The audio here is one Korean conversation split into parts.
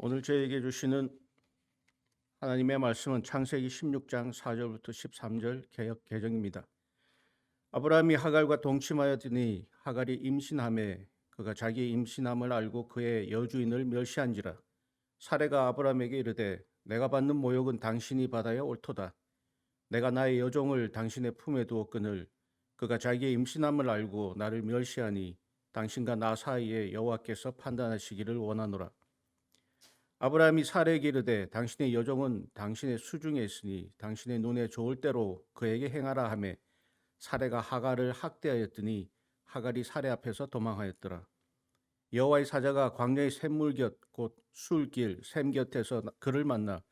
오늘 저에게 주시는 하나님의 말씀은 창세기 16장 4절부터 13절 개역 개정입니다. 아브라함이 하갈과 동침하였더니 하갈이 임신하매 그가 자기의 임신함을 알고 그의 여주인을 멸시한지라. 사레가 아브라함에게 이르되 내가 받는 모욕은 당신이 받아야 옳도다. 내가 나의 여종을 당신의 품에 두었거늘 그가 자기의 임신함을 알고 나를 멸시하니 당신과 나 사이에 여호와께서 판단하시기를 원하노라. 아브라함이 사레에게 이르되 당신의 여종은 당신의 수중에 있으니 당신의 눈에 좋을 대로 그에게 행하라 하매 사레가 하갈을 학대하였더니 하갈이 사레 앞에서 도망하였더라. 여호와의 사자가 광야의 샘물 곁 곧 술길 샘 곁에서 그를 만나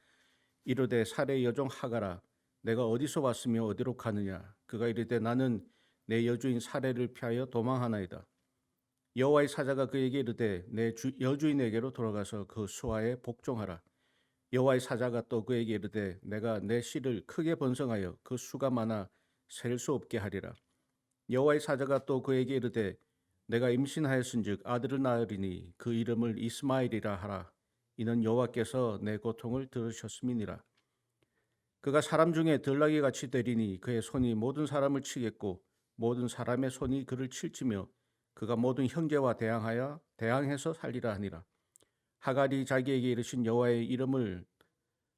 이르되 사레의 여종 하갈아 내가 어디서 왔으며 어디로 가느냐. 그가 이르되 나는 내 여주인 사레를 피하여 도망하나이다. 여호와의 사자가 그에게 이르되 내 여주인에게로 돌아가서 그 수하에 복종하라. 여호와의 사자가 또 그에게 이르되 내가 내 씨를 크게 번성하여 그 수가 많아 셀 수 없게 하리라. 여호와의 사자가 또 그에게 이르되 내가 임신하였은즉 아들을 낳으리니 그 이름을 이스마엘이라 하라. 이는 여호와께서 내 고통을 들으셨음이니라. 그가 사람 중에 들나귀 같이 되리니 그의 손이 모든 사람을 치겠고 모든 사람의 손이 그를 칠지며 그가 모든 형제와 대항해서 살리라 하니라. 하갈이 자기에게 이르신 여호와의 이름을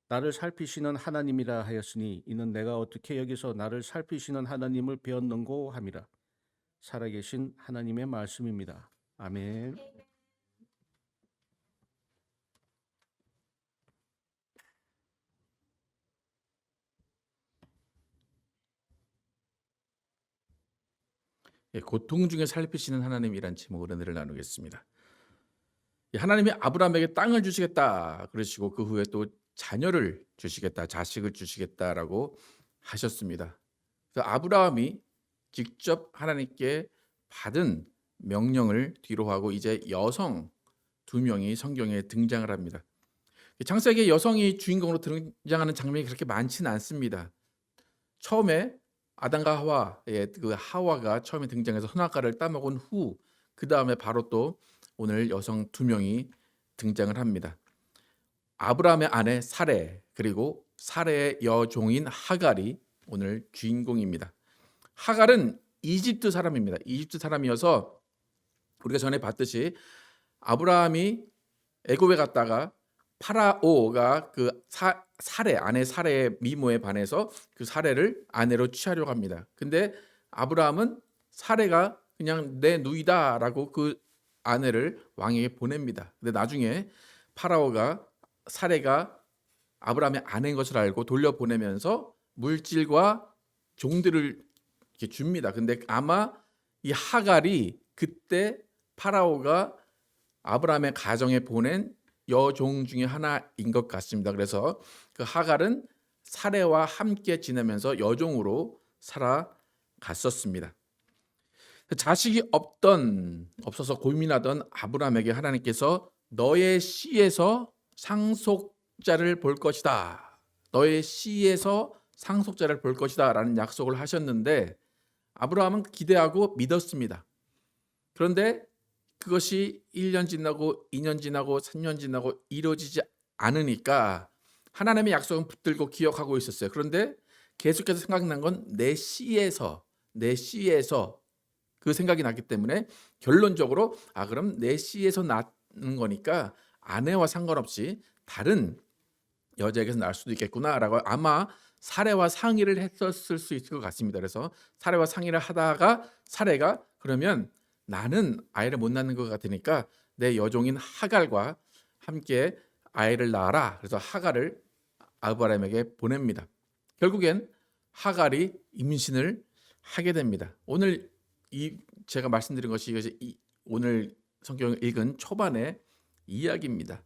나를 살피시는 하나님이라 하였으니 이는 내가 어떻게 여기서 나를 살피시는 하나님을 배웠는고 함이라. 살아계신 하나님의 말씀입니다. 아멘. 고통 중에 살피시는 하나님이란 제목으로 은혜를 나누겠습니다. 하나님이 아브라함에게 땅을 주시겠다 그러시고 그 후에 또 자녀를 주시겠다, 자식을 주시겠다라고 하셨습니다. 그래서 아브라함이 직접 하나님께 받은 명령을 뒤로 하고 이제 여성 두 명이 성경에 등장을 합니다. 창세기에 여성이 주인공으로 등장하는 장면이 그렇게 많지는 않습니다. 처음에 아담과 하와의 그 하와가 처음에 등장해서 선악과를 따먹은 후 그 다음에 바로 또 오늘 여성 두 명이 등장을 합니다. 아브라함의 아내 사레 그리고 사레의 여종인 하갈이 오늘 주인공입니다. 하갈은 이집트 사람입니다. 이집트 사람이어서 우리가 전에 봤듯이 아브라함이 애굽에 갔다가 파라오가 그 사레 아내 사레의 미모에 반해서 그 사레를 아내로 취하려고 합니다. 근데 아브라함은 사레가 그냥 내 누이다라고 그 아내를 왕에게 보냅니다. 근데 나중에 파라오가 사레가 아브라함의 아내인 것을 알고 돌려보내면서 물질과 종들을 이렇게 줍니다. 근데 아마 이 하갈이 그때 파라오가 아브라함의 가정에 보낸 여종 중에 하나인 것 같습니다. 그래서 그 하갈은 사레와 함께 지내면서 여종으로 살아갔었습니다. 자식이 없어서 고민하던 아브라함에게 하나님께서 너의 씨에서 상속자를 볼 것이다. 너의 씨에서 상속자를 볼 것이다 라는 약속을 하셨는데 아브라함은 기대하고 믿었습니다. 그런데 그것이 1년 지나고 2년 지나고 3년 지나고 이루어지지 않으니까 하나님의 약속은 붙들고 기억하고 있었어요. 그런데 계속해서 생각난 건 내 씨에서 그 생각이 났기 때문에 결론적으로 그럼 내 씨에서 낳는 거니까 아내와 상관없이 다른 여자에게서 낳을 수도 있겠구나라고 아마 사례와 상의를 했었을 수 있을 것 같습니다. 그래서 사례와 상의를 하다가 사례가 그러면 나는 아이를 못 낳는 것 같으니까 내 여종인 하갈과 함께 아이를 낳아라. 그래서 하갈을 아브라함에게 보냅니다. 결국엔 하갈이 임신을 하게 됩니다. 오늘 제가 말씀드린 것이 오늘 성경을 읽은 초반의 이야기입니다.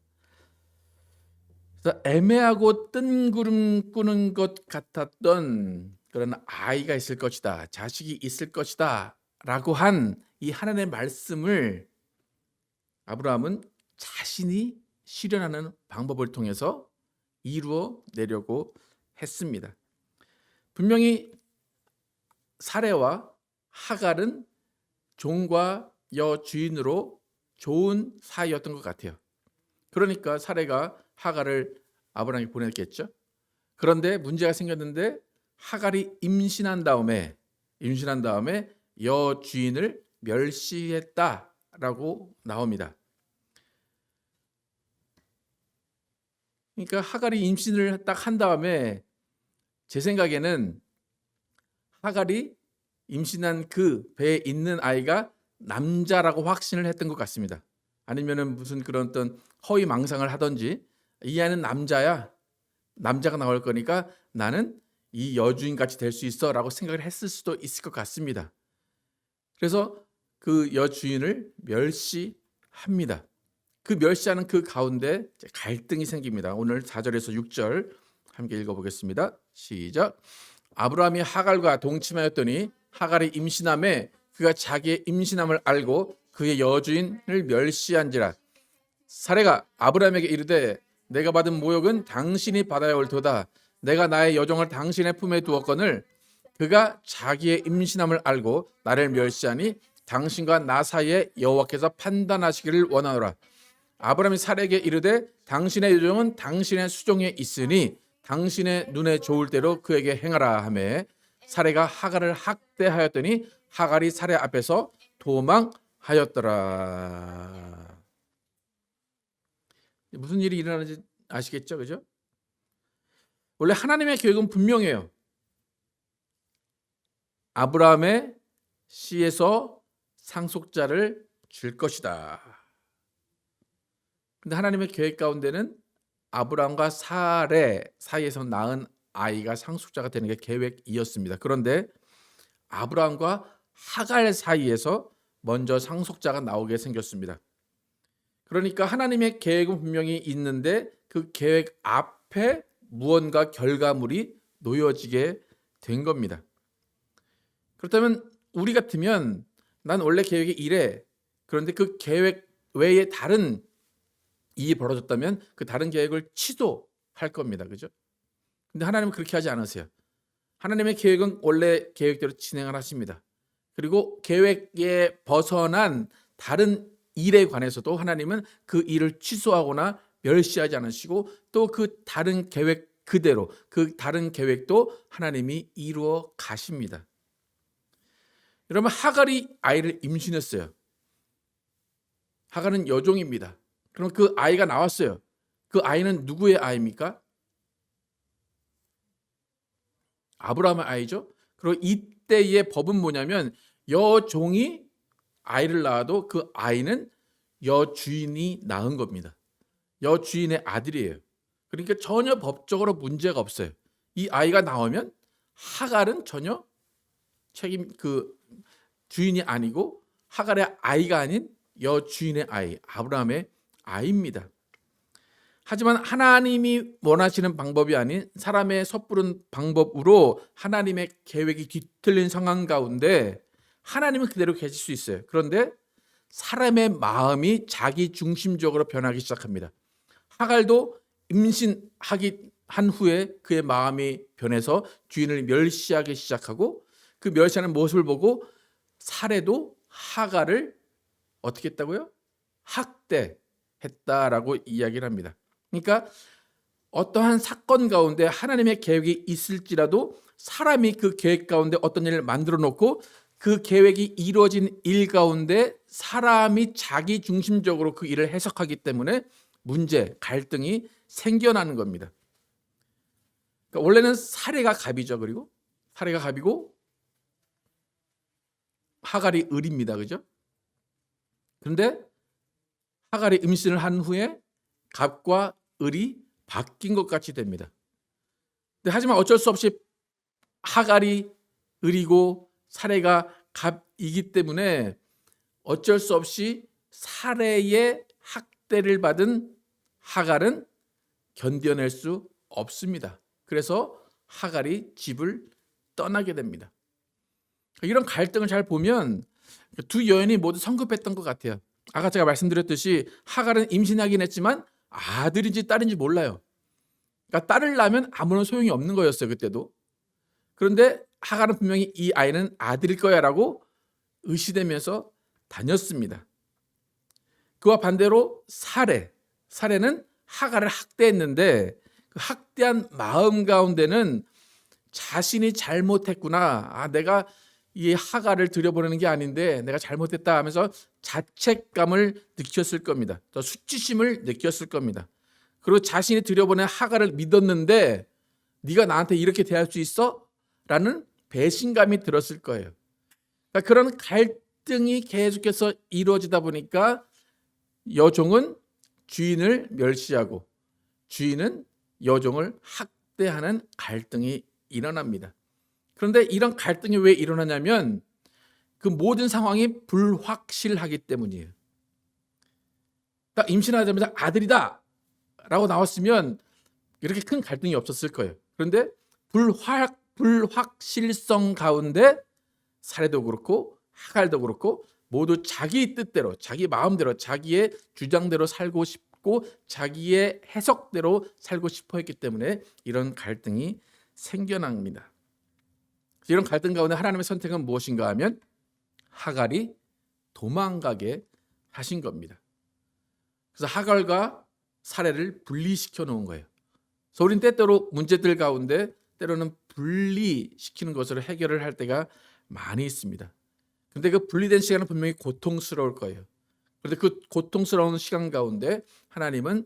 그래서 애매하고 뜬구름 꾸는 것 같았던 그런 아이가 있을 것이다, 자식이 있을 것이다 라고 한 이 하나님의 말씀을 아브라함은 자신이 실현하는 방법을 통해서 이루어 내려고 했습니다. 분명히 사레와 하갈은 종과 여주인으로 좋은 사이였던 것 같아요. 그러니까 사레가 하갈을 아브라함에게 보냈겠죠. 그런데 문제가 생겼는데 하갈이 임신한 다음에 여주인을 멸시했다라고 나옵니다. 그러니까 하갈이 임신을 딱 한 다음에 제 생각에는 하갈이 임신한 그 배에 있는 아이가 남자라고 확신을 했던 것 같습니다. 아니면은 무슨 그런 어떤 허위 망상을 하든지 이 아이는 남자야. 남자가 나올 거니까 나는 이 여주인 같이 될 수 있어라고 생각을 했을 수도 있을 것 같습니다. 그래서 그 여주인을 멸시합니다. 그 멸시하는 그 가운데 갈등이 생깁니다. 오늘 4절에서 6절 함께 읽어보겠습니다. 시작. 아브라함이 하갈과 동침하였더니 하갈이 임신함에 그가 자기의 임신함을 알고 그의 여주인을 멸시한지라. 사레가 아브라함에게 이르되 내가 받은 모욕은 당신이 받아야 옳도다. 내가 나의 여종을 당신의 품에 두었거늘 그가 자기의 임신함을 알고 나를 멸시하니 당신과 나 사이에 여호와께서 판단하시기를 원하노라. 아브라함이 사레에게 이르되 당신의 여종은 당신의 수종에 있으니 당신의 눈에 좋을 대로 그에게 행하라 하매 사레가 하갈을 학대하였더니 하갈이 사레 앞에서 도망하였더라. 무슨 일이 일어나는지 아시겠죠? 그죠? 원래 하나님의 계획은 분명해요. 아브라함의 씨에서 상속자를 줄 것이다. 근데 하나님의 계획 가운데는 아브라함과 사레 사이에서 낳은 아이가 상속자가 되는 게 계획이었습니다. 그런데 아브라함과 하갈 사이에서 먼저 상속자가 나오게 생겼습니다. 그러니까 하나님의 계획은 분명히 있는데 그 계획 앞에 무언가 결과물이 놓여지게 된 겁니다. 그렇다면 우리 같으면 난 원래 계획이 이래. 그런데 그 계획 외에 다른 일이 벌어졌다면 그 다른 계획을 취소할 겁니다. 그죠? 근데 하나님은 그렇게 하지 않으세요. 하나님의 계획은 원래 계획대로 진행을 하십니다. 그리고 계획에 벗어난 다른 일에 관해서도 하나님은 그 일을 취소하거나 멸시하지 않으시고 또 그 다른 계획 그대로 그 다른 계획도 하나님이 이루어 가십니다. 여러분 하갈이 아이를 임신했어요. 하갈은 여종입니다. 그럼 그 아이가 나왔어요. 그 아이는 누구의 아이입니까? 아브라함의 아이죠. 그리고 이때의 법은 뭐냐면 여종이 아이를 낳아도 그 아이는 여주인이 낳은 겁니다. 여주인의 아들이에요. 그러니까 전혀 법적으로 문제가 없어요. 이 아이가 나오면 하갈은 전혀 주인이 아니고 하갈의 아이가 아닌 여주인의 아이, 아브라함의 아이입니다. 하지만 하나님이 원하시는 방법이 아닌 사람의 섣부른 방법으로 하나님의 계획이 뒤틀린 상황 가운데 하나님은 그대로 계실 수 있어요. 그런데 사람의 마음이 자기 중심적으로 변하기 시작합니다. 하갈도 임신하기 한 후에 그의 마음이 변해서 주인을 멸시하기 시작하고 그 멸시하는 모습을 보고 사레도 하갈을 어떻게 했다고요? 학대했다라고 이야기를 합니다. 그러니까 어떠한 사건 가운데 하나님의 계획이 있을지라도 사람이 그 계획 가운데 어떤 일을 만들어 놓고 그 계획이 이루어진 일 가운데 사람이 자기 중심적으로 그 일을 해석하기 때문에 문제, 갈등이 생겨나는 겁니다. 그러니까 원래는 사레가 갑이죠. 그리고 사레가 갑이고 하갈이 을입니다. 그죠? 그런데 하갈이 임신을 한 후에 갑과 을이 바뀐 것 같이 됩니다. 근데 하지만 어쩔 수 없이 하갈이 을이고 사레가 갑이기 때문에 어쩔 수 없이 사레의 학대를 받은 하갈은 견뎌낼 수 없습니다. 그래서 하갈이 집을 떠나게 됩니다. 이런 갈등을 잘 보면 두 여인이 모두 성급했던 것 같아요. 아까 제가 말씀드렸듯이 하갈은 임신하긴 했지만 아들인지 딸인지 몰라요. 그러니까 딸을 낳으면 아무런 소용이 없는 거였어요. 그때도. 그런데 하갈은 분명히 이 아이는 아들일 거야 라고 의시되면서 다녔습니다. 그와 반대로 사레, 사례는 하갈을 학대했는데 그 학대한 마음 가운데는 자신이 잘못했구나. 내가 이 하갈을 들여보내는 게 아닌데 내가 잘못했다 하면서 자책감을 느꼈을 겁니다. 또 수치심을 느꼈을 겁니다. 그리고 자신이 들여보낸 하갈을 믿었는데 네가 나한테 이렇게 대할 수 있어? 라는 배신감이 들었을 거예요. 그러니까 그런 갈등이 계속해서 이루어지다 보니까 여종은 주인을 멸시하고 주인은 여종을 학대하는 갈등이 일어납니다. 그런데 이런 갈등이 왜 일어나냐면 그 모든 상황이 불확실하기 때문이에요. 딱 임신하자마자 아들이다 라고 나왔으면 이렇게 큰 갈등이 없었을 거예요. 그런데 불확실성 가운데 사례도 그렇고 하갈도 그렇고 모두 자기 뜻대로 자기 마음대로 자기의 주장대로 살고 싶고 자기의 해석대로 살고 싶어 했기 때문에 이런 갈등이 생겨납니다. 이런 갈등 가운데 하나님의 선택은 무엇인가 하면 하갈이 도망가게 하신 겁니다. 그래서 하갈과 사례를 분리시켜 놓은 거예요. 그래서 우리는 때때로 문제들 가운데 때로는 분리시키는 것으로 해결을 할 때가 많이 있습니다. 근데 그 분리된 시간은 분명히 고통스러울 거예요. 그런데 그 고통스러운 시간 가운데 하나님은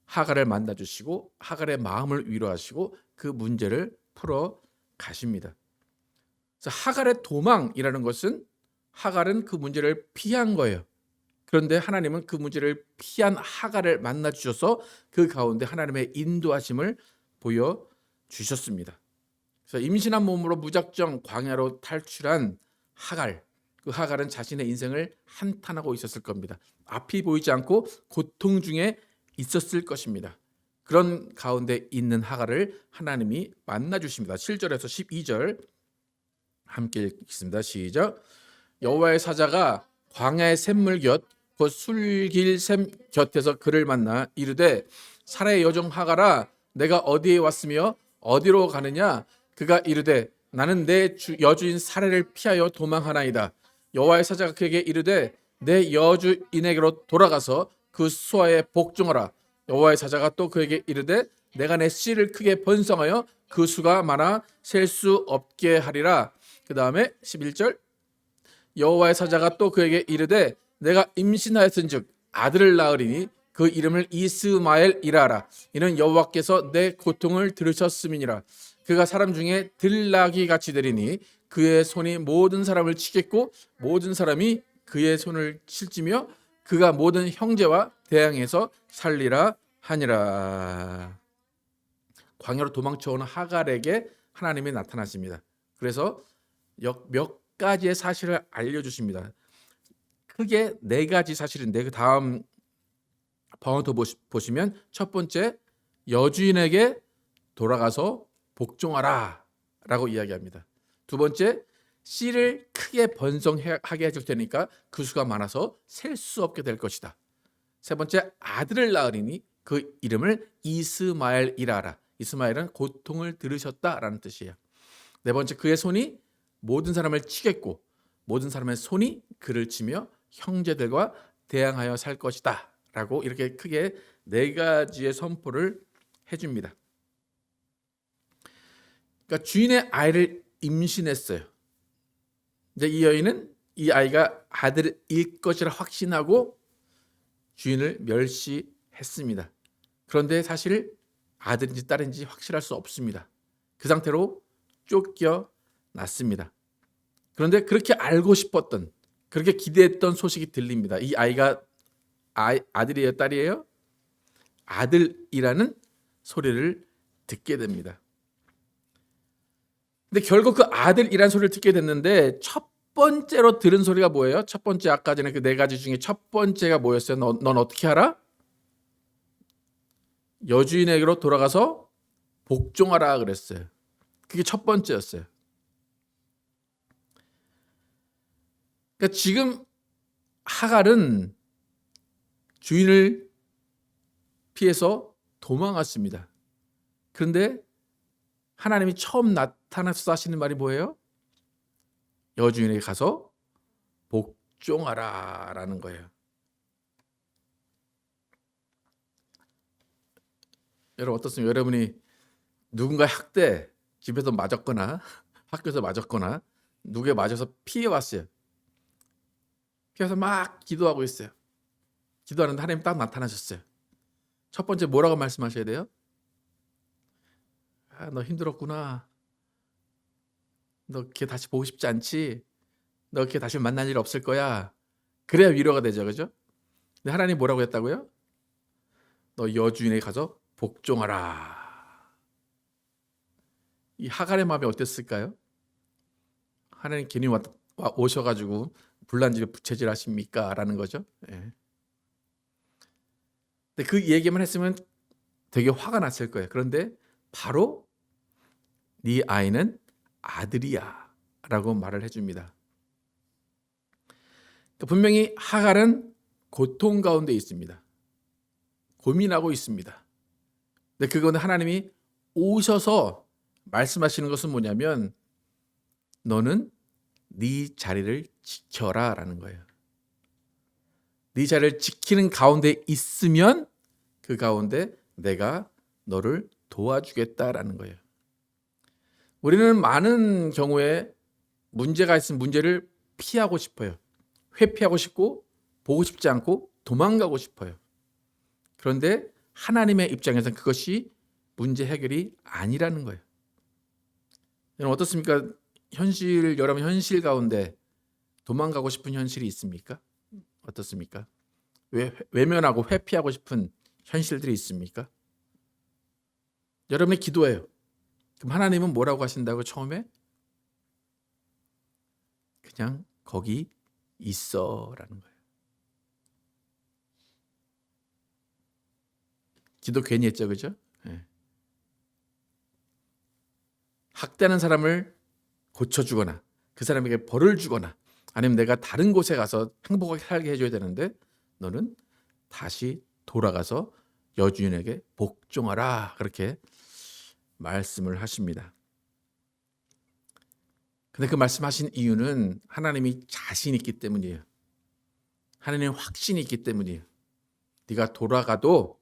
하갈을 만나 주시고 하갈의 마음을 위로하시고 그 문제를 풀어 가십니다. 그래서 하갈의 도망이라는 것은 하갈은 그 문제를 피한 거예요. 그런데 하나님은 그 문제를 피한 하갈을 만나 주셔서 그 가운데 하나님의 인도하심을 보여 주셨습니다. 그래서 임신한 몸으로 무작정 광야로 탈출한 하갈, 그 하갈은 자신의 인생을 한탄하고 있었을 겁니다. 앞이 보이지 않고 고통 중에 있었을 것입니다. 그런 가운데 있는 하갈을 하나님이 만나 주십니다. 7절에서 12절 함께 읽겠습니다. 시작. 여호와의 사자가 광야의 샘물 곁 곧 술길 샘 곁에서 그를 만나 이르되 사라의 여종 하갈아 내가 어디에 왔으며 어디로 가느냐. 그가 이르되 나는 내 여주인 사라를 피하여 도망하나이다. 여호와의 사자가 그에게 이르되 내 여주인에게로 돌아가서 그 수하에 복종하라. 여호와의 사자가 또 그에게 이르되 내가 내 씨를 크게 번성하여 그 수가 많아 셀 수 없게 하리라. 그 다음에 11절 여호와의 사자가 또 그에게 이르되 내가 임신하였은즉 아들을 낳으리니 그 이름을 이스마엘이라 하라. 이는 여호와께서 내 고통을 들으셨음이니라. 그가 사람 중에 들나귀 같이 되리니 그의 손이 모든 사람을 치겠고 모든 사람이 그의 손을 칠지며 그가 모든 형제와 대항해서 살리라 하니라. 광야로 도망쳐온 하갈에게 하나님이 나타나십니다. 그래서 몇 가지의 사실을 알려주십니다. 크게 4가지 사실인데 그 다음 번호도 보시면 첫 번째 여주인에게 돌아가서 복종하라 라고 이야기합니다. 두 번째 씨를 크게 번성하게 해줄 테니까 그 수가 많아서 셀 수 없게 될 것이다. 세 번째 아들을 낳으리니 그 이름을 이스마엘이라 하라. 이스마엘은 고통을 들으셨다라는 뜻이에요. 네 번째 그의 손이 모든 사람을 치겠고 모든 사람의 손이 그를 치며 형제들과 대항하여 살 것이다 라고 이렇게 크게 4가지의 선포를 해줍니다. 그러니까 주인의 아이를 임신했어요. 이제 이 여인은 이 아이가 아들일 것이라 확신하고 주인을 멸시했습니다. 그런데 사실 아들인지 딸인지 확실할 수 없습니다. 그 상태로 쫓겨났습니다. 그런데 그렇게 알고 싶었던 그렇게 기대했던 소식이 들립니다. 이 아이가 아들이에요, 딸이에요? 아들이라는 소리를 듣게 됩니다. 근데 결국 그 아들이라는 소리를 듣게 됐는데 첫 번째로 들은 소리가 뭐예요? 첫 번째 아까 전에 그 4가지 중에 첫 번째가 뭐였어요? 넌 어떻게 알아? 여주인에게로 돌아가서 복종하라 그랬어요. 그게 첫 번째였어요. 그러니까 지금 하갈은 주인을 피해서 도망왔습니다. 그런데 하나님이 처음 나타나서 하시는 말이 뭐예요? 여주인에게 가서 복종하라 라는 거예요. 여러분 어떻습니까? 여러분이 누군가 학대, 집에서 맞았거나 학교에서 맞았거나 누구에 맞아서 피해 왔어요. 피해서 막 기도하고 있어요. 기도하는데 하나님 딱 나타나셨어요. 첫 번째 뭐라고 말씀하셔야 돼요? 아, 너 힘들었구나. 너 걔 다시 보고 싶지 않지? 너 걔 다시 만날 일 없을 거야. 그래야 위로가 되죠, 그죠? 근데 하나님 뭐라고 했다고요? 너 여주인에게 가서 복종하라. 이 하갈의 마음이 어땠을까요? 하나님 괜히 오셔가지고 불난집에 부채질 하십니까? 라는 거죠. 예. 근데 그 얘기만 했으면 되게 화가 났을 거예요. 그런데 바로 네 아이는 아들이야 라고 말을 해줍니다. 그러니까 분명히 하갈은 고통 가운데 있습니다. 고민하고 있습니다. 근데 그거는 하나님이 오셔서 말씀하시는 것은 뭐냐면 너는 네 자리를 지켜라 라는 거예요. 네 자리를 지키는 가운데 있으면 그 가운데 내가 너를 도와주겠다라는 거예요. 우리는 많은 경우에 문제가 있으면 문제를 피하고 싶어요. 회피하고 싶고 보고 싶지 않고 도망가고 싶어요. 그런데 하나님의 입장에서는 그것이 문제 해결이 아니라는 거예요. 여러분 어떻습니까? 여러분 현실 가운데 도망가고 싶은 현실이 있습니까? 어떻습니까? 외면하고 회피하고 싶은 현실들이 있습니까? 여러분의 기도예요. 그럼 하나님은 뭐라고 하신다고 처음에? 그냥 거기 있어라는 거예요. 기도 괜히 했죠, 그죠? 네. 학대하는 사람을 고쳐주거나 그 사람에게 벌을 주거나 아니면 내가 다른 곳에 가서 행복하게 살게 해줘야 되는데 너는 다시 돌아가서 여주인에게 복종하라 그렇게 말씀을 하십니다. 근데 그 말씀하신 이유는 하나님이 자신 있기 때문이에요. 하나님의 확신이 있기 때문이에요. 네가 돌아가도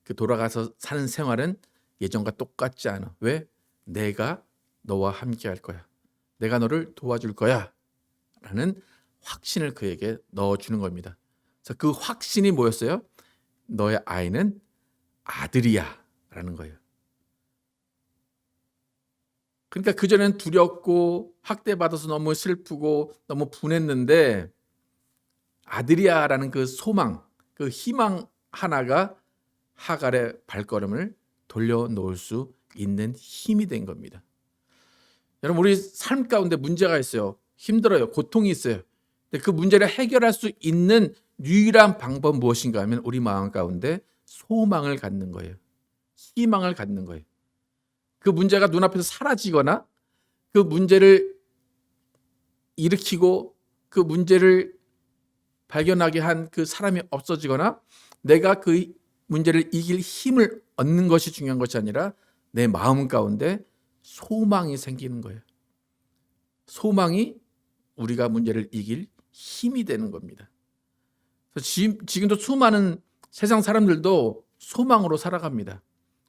그 돌아가서 사는 생활은 예전과 똑같지 않아. 왜? 내가 너와 함께 할 거야. 내가 너를 도와줄 거야. 라는 확신을 그에게 넣어주는 겁니다. 그래서 그 확신이 뭐였어요? 너의 아이는 아들이야. 라는 거예요. 그러니까 그전엔 두렵고 학대받아서 너무 슬프고 너무 분했는데 아들이야 라는 그 소망, 그 희망 하나가 하갈의 발걸음을 돌려놓을 수 있는 힘이 된 겁니다. 여러분 우리 삶 가운데 문제가 있어요. 힘들어요. 고통이 있어요. 근데 그 문제를 해결할 수 있는 유일한 방법 무엇인가 하면 우리 마음 가운데 소망을 갖는 거예요. 희망을 갖는 거예요. 그 문제가 눈앞에서 사라지거나 그 문제를 일으키고 그 문제를 발견하게 한 그 사람이 없어지거나 내가 그 문제를 이길 힘을 얻는 것이 중요한 것이 아니라 내 마음 가운데 소망이 생기는 거예요. 소망이 우리가 문제를 이길 힘이 되는 겁니다. 지금도 수많은 세상 사람들도 소망으로 살아갑니다.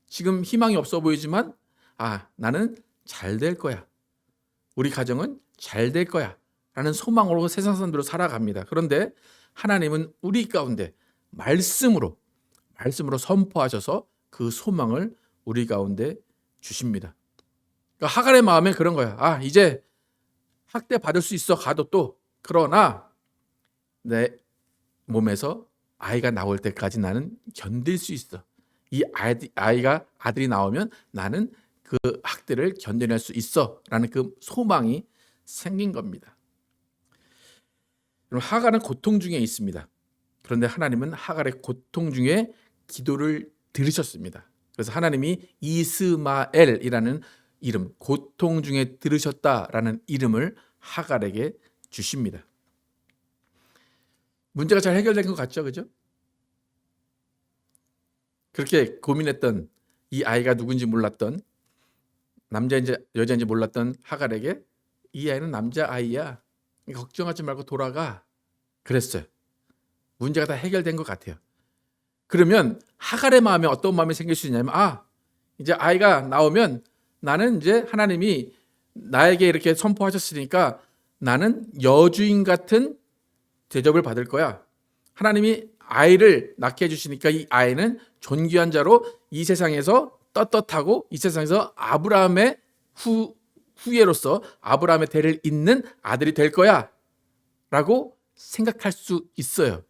지금 희망이 없어 보이지만 나는 잘 될 거야. 우리 가정은 잘 될 거야. 라는 소망으로 세상 사람들로 살아갑니다. 그런데 하나님은 우리 가운데 말씀으로 선포하셔서 그 소망을 우리 가운데 주십니다. 그러니까 하갈의 마음에 그런 거야. 이제 학대 받을 수 있어 가도 또 그러나 내 몸에서 아이가 나올 때까지 나는 견딜 수 있어. 이 아들이 나오면 나는 그 학대를 견뎌낼 수 있어라는 그 소망이 생긴 겁니다. 그럼 하갈은 고통 중에 있습니다. 그런데 하나님은 하갈의 고통 중에 기도를 들으셨습니다. 그래서 하나님이 이스마엘이라는 이름, 고통 중에 들으셨다라는 이름을 하갈에게 주십니다. 문제가 잘 해결된 것 같죠, 그죠? 그렇게 고민했던 이 아이가 누군지 몰랐던 남자인지 여자인지 몰랐던 하갈에게 이 아이는 남자아이야. 걱정하지 말고 돌아가. 그랬어요. 문제가 다 해결된 것 같아요. 그러면 하갈의 마음에 어떤 마음이 생길 수 있냐면 이제 아이가 나오면 나는 이제 하나님이 나에게 이렇게 선포하셨으니까 나는 여주인 같은 대접을 받을 거야. 하나님이 아이를 낳게 해주시니까 이 아이는 존귀한 자로 이 세상에서 떳떳하고 이 세상에서 아브라함의 후예로서 아브라함의 대를 잇는 아들이 될 거야 라고 생각할 수 있어요.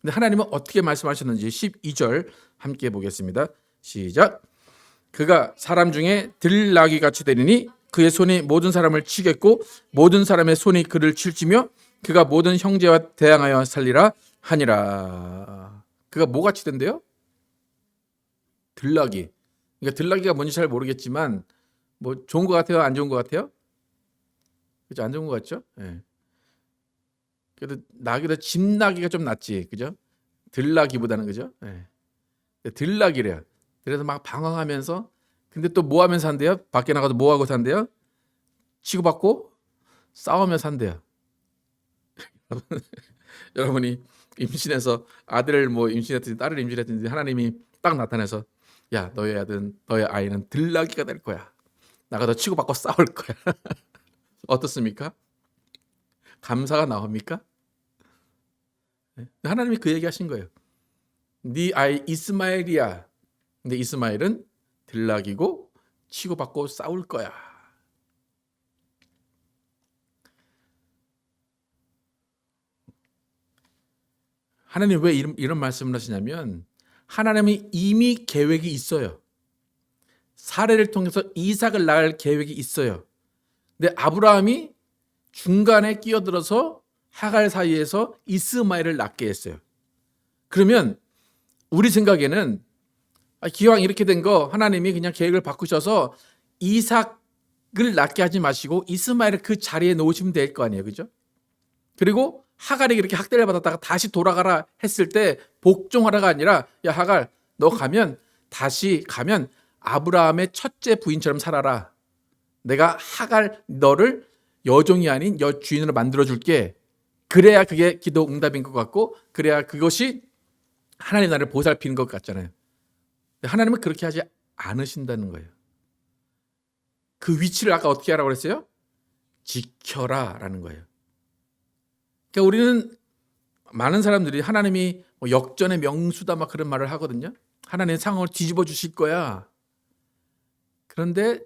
근데 하나님은 어떻게 말씀하셨는지 12절 함께 보겠습니다. 시작. 그가 사람 중에 들나귀 같이 되리니 그의 손이 모든 사람을 치겠고 모든 사람의 손이 그를 칠지며 그가 모든 형제와 대항하여 살리라 하니라. 그가 뭐같이 된대요? 들나귀. 그러니까 들나귀가 뭔지 잘 모르겠지만 뭐 좋은 것 같아요? 안 좋은 것 같아요? 그죠? 안 좋은 것 같죠? 예. 그래도 나귀도 집나귀가 좀 낫지, 그죠? 들나귀보다는, 그죠? 예. 들나귀래요. 그래서 막 방황하면서 근데 또 뭐 하면서 산대요? 밖에 나가서 뭐 하고 산대요? 치고받고 싸우며 산대요. 여러분이 임신해서 아들을 뭐 임신했든지 딸을 임신했든지 하나님이 딱 나타나서 야, 너의 아이는 들나귀가 될 거야. 나가서 치고받고 싸울 거야. 어떻습니까? 감사가 나옵니까? 하나님이 그 얘기 하신 거예요. 네 아이 이스마엘이야. 근데 이스마엘은 들나귀고 치고받고 싸울 거야. 하나님 왜 이런 말씀을 하시냐면 하나님이 이미 계획이 있어요. 사례를 통해서 이삭을 낳을 계획이 있어요. 근데 아브라함이 중간에 끼어들어서 하갈 사이에서 이스마엘을 낳게 했어요. 그러면 우리 생각에는 기왕 이렇게 된 거 하나님이 그냥 계획을 바꾸셔서 이삭을 낳게 하지 마시고 이스마엘을 그 자리에 놓으시면 될 거 아니에요. 그죠? 그리고 하갈이 이렇게 학대를 받았다가 다시 돌아가라 했을 때 복종하라가 아니라 야 하갈 너 다시 가면 아브라함의 첫째 부인처럼 살아라. 내가 하갈 너를 여종이 아닌 여주인으로 만들어줄게. 그래야 그게 기도 응답인 것 같고 그래야 그것이 하나님 나를 보살피는 것 같잖아요. 하나님은 그렇게 하지 않으신다는 거예요. 그 위치를 아까 어떻게 하라고 그랬어요? 지켜라 라는 거예요. 그러니까 우리는 많은 사람들이 하나님이 뭐 역전의 명수다 막 그런 말을 하거든요. 하나님의 상황을 뒤집어 주실 거야. 그런데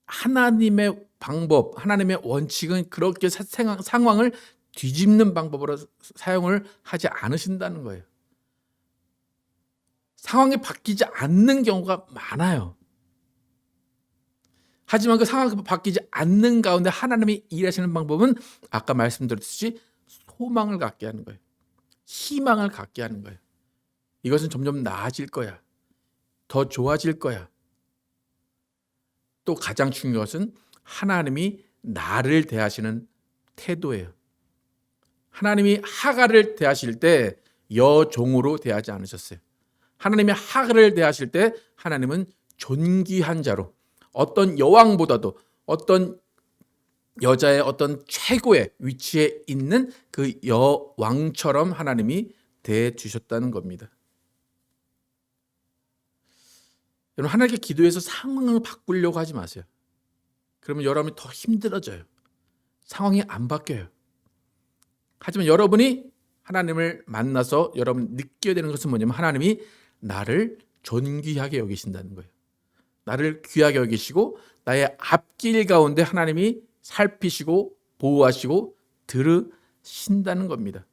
하나님의 방법, 하나님의 원칙은 그렇게 상황을 뒤집는 방법으로 사용을 하지 않으신다는 거예요. 상황이 바뀌지 않는 경우가 많아요. 하지만 그 상황이 바뀌지 않는 가운데 하나님이 일하시는 방법은 아까 말씀드렸듯이 소망을 갖게 하는 거예요. 희망을 갖게 하는 거예요. 이것은 점점 나아질 거야. 더 좋아질 거야. 또 가장 중요한 것은 하나님이 나를 대하시는 태도예요. 하나님이 하갈을 대하실 때 여종으로 대하지 않으셨어요. 하나님이 하갈을 대하실 때 하나님은 존귀한 자로 어떤 여왕보다도 어떤 여자의 어떤 최고의 위치에 있는 그 여왕처럼 하나님이 대해 주셨다는 겁니다. 여러분 하나님께 기도해서 상황을 바꾸려고 하지 마세요. 그러면 여러분이 더 힘들어져요. 상황이 안 바뀌어요. 하지만 여러분이 하나님을 만나서 여러분 느껴야 되는 것은 뭐냐면 하나님이 나를 존귀하게 여기신다는 거예요. 나를 귀하게 여기시고 나의 앞길 가운데 하나님이 살피시고 보호하시고 들으신다는 겁니다.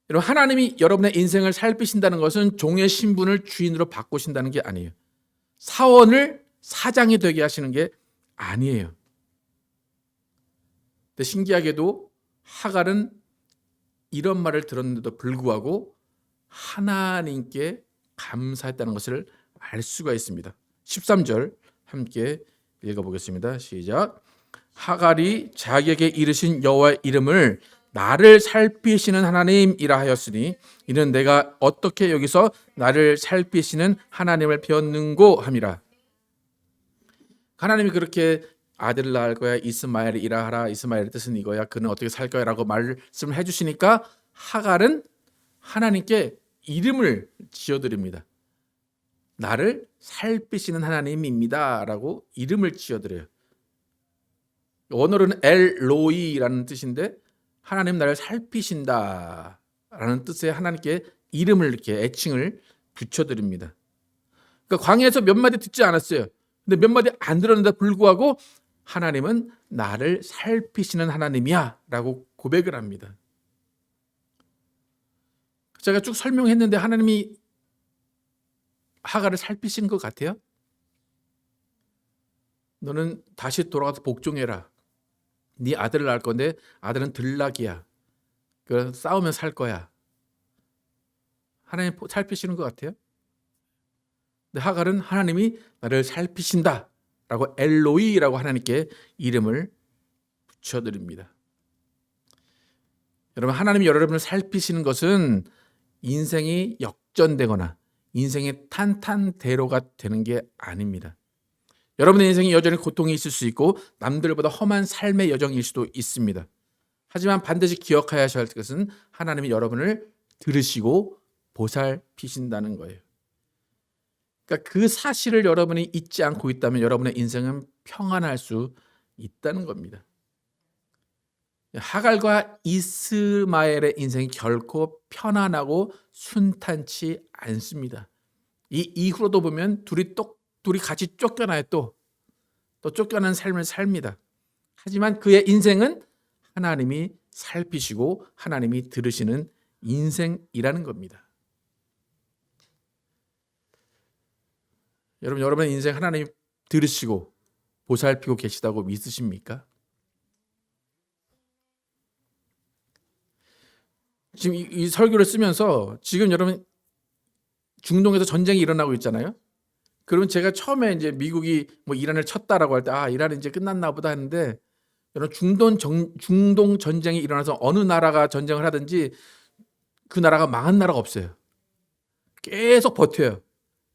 여러분 하나님이 여러분의 인생을 살피신다는 것은 종의 신분을 주인으로 바꾸신다는 게 아니에요. 사원을 사장이 되게 하시는 게 아니에요. 근데 신기하게도 하갈은 이런 말을 들었는데도 불구하고 하나님께 감사했다는 것을 알 수가 있습니다. 13절 함께 읽어보겠습니다. 시작. 하갈이 자기에게 이르신 여호와의 이름을 나를 살피시는 하나님이라 하였으니 이는 내가 어떻게 여기서 나를 살피시는 하나님을 배웠는고 함이라. 하나님이 그렇게 아들을 낳을 거야 이스마엘이라 하라. 이스마엘의 뜻은 이거야. 그는 어떻게 살 거야 라고 말씀을 해주시니까 하갈은 하나님께 이름을 지어드립니다. 나를 살피시는 하나님입니다라고 이름을 지어드려요. 원어로는 엘로이라는 뜻인데 하나님 나를 살피신다라는 뜻의 하나님께 이름을 이렇게 애칭을 붙여드립니다. 그러니까 광야에서 몇 마디 듣지 않았어요. 근데 몇 마디 안 들었는데 불구하고 하나님은 나를 살피시는 하나님이야 라고 고백을 합니다. 제가 쭉 설명했는데 하나님이 하갈을 살피신 것 같아요? 너는 다시 돌아가서 복종해라. 네 아들을 낳을 건데 아들은 들락이야. 그래서 싸우면 살 거야. 하나님 살피시는 것 같아요? 근데 하갈은 하나님이 나를 살피신다 라고 엘로이라고 하나님께 이름을 붙여드립니다. 여러분, 하나님이 여러분을 살피시는 것은 인생이 역전되거나 인생의 탄탄대로가 되는 게 아닙니다. 여러분의 인생이 여전히 고통이 있을 수 있고 남들보다 험한 삶의 여정일 수도 있습니다. 하지만 반드시 기억해야 할 것은 하나님이 여러분을 들으시고 보살피신다는 거예요. 그러니까 그 사실을 여러분이 잊지 않고 있다면 여러분의 인생은 평안할 수 있다는 겁니다. 하갈과 이스마엘의 인생이 결코 편안하고 순탄치 않습니다. 이 이후로도 보면 둘이 같이 쫓겨나요. 또 쫓겨나는 삶을 삽니다. 하지만 그의 인생은 하나님이 살피시고 하나님이 들으시는 인생이라는 겁니다. 여러분, 여러분의 인생 하나님이 들으시고 보살피고 계시다고 믿으십니까? 지금 이 설교를 쓰면서 지금 여러분 중동에서 전쟁이 일어나고 있잖아요. 그러면 제가 처음에 이제 미국이 뭐 이란을 쳤다라고 할 때 이란은 이제 끝났나 보다 했는데, 여러분 중동 전쟁이 일어나서 어느 나라가 전쟁을 하든지 그 나라가 망한 나라가 없어요. 계속 버텨요.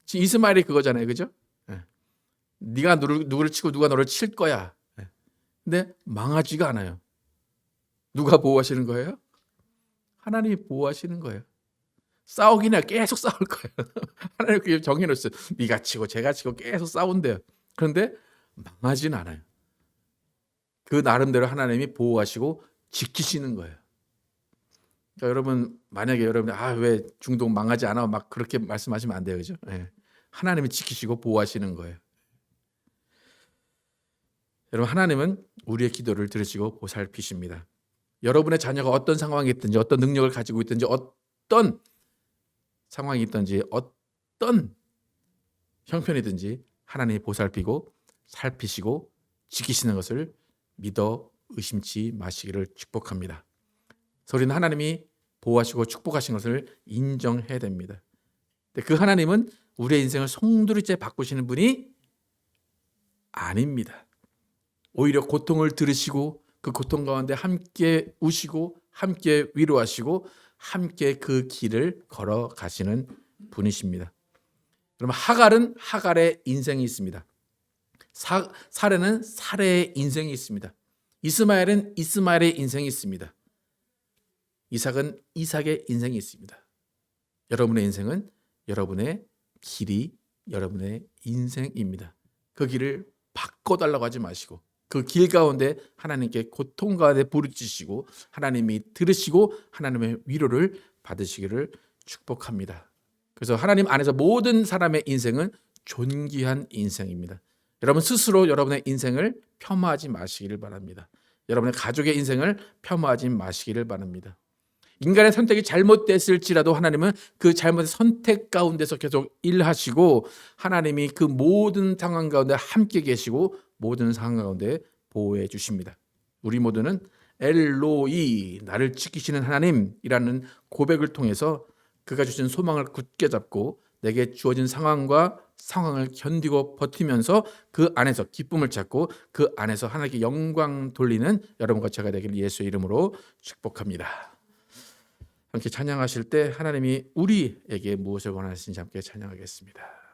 지금 이스마엘이 그거잖아요, 그죠? 네가 누구를 치고 누가 너를 칠 거야. 근데 망하지가 않아요. 누가 보호하시는 거예요? 하나님이 보호하시는 거예요. 싸우긴 해요. 계속 싸울 거예요. 하나님 그게 정해놓았어요. 네가 치고 제가 치고 계속 싸운대요. 그런데 망하진 않아요. 그 나름대로 하나님이 보호하시고 지키시는 거예요. 그러니까 여러분, 만약에 여러분이 왜 중동 망하지 않아 막 그렇게 말씀하시면 안 돼요, 그죠? 하나님이 지키시고 보호하시는 거예요. 여러분, 하나님은 우리의 기도를 들으시고 보살피십니다. 여러분의 자녀가 어떤 상황이 있든지 어떤 능력을 가지고 있든지 어떤 상황이 있든지 어떤 형편이든지 하나님이 보살피고 살피시고 지키시는 것을 믿어 의심치 마시기를 축복합니다. 우리는 하나님이 보호하시고 축복하신 것을 인정해야 됩니다. 그 하나님은 우리의 인생을 송두리째 바꾸시는 분이 아닙니다. 오히려 고통을 들으시고 그 고통 가운데 함께 우시고 함께 위로하시고 함께 그 길을 걸어가시는 분이십니다. 그러면 하갈은 하갈의 인생이 있습니다. 사레는 사레의 인생이 있습니다. 이스마엘은 이스마엘의 인생이 있습니다. 이삭은 이삭의 인생이 있습니다. 여러분의 인생은 여러분의 길이 여러분의 인생입니다. 그 길을 바꿔달라고 하지 마시고 그 길 가운데 하나님께 고통 가운데 부르짖으시고 하나님이 들으시고 하나님의 위로를 받으시기를 축복합니다. 그래서 하나님 안에서 모든 사람의 인생은 존귀한 인생입니다. 여러분 스스로 여러분의 인생을 폄하하지 마시기를 바랍니다. 여러분의 가족의 인생을 폄하하지 마시기를 바랍니다. 인간의 선택이 잘못됐을지라도 하나님은 그 잘못의 선택 가운데서 계속 일하시고 하나님이 그 모든 상황 가운데 함께 계시고 모든 상황 가운데 보호해 주십니다. 우리 모두는 엘로이, 나를 지키시는 하나님이라는 고백을 통해서 그가 주신 소망을 굳게 잡고 내게 주어진 상황을 견디고 버티면서 그 안에서 기쁨을 찾고 그 안에서 하나님께 영광 돌리는 여러분과 제가 되기를 예수의 이름으로 축복합니다. 함께 찬양하실 때 하나님이 우리에게 무엇을 원하시는지 함께 찬양하겠습니다.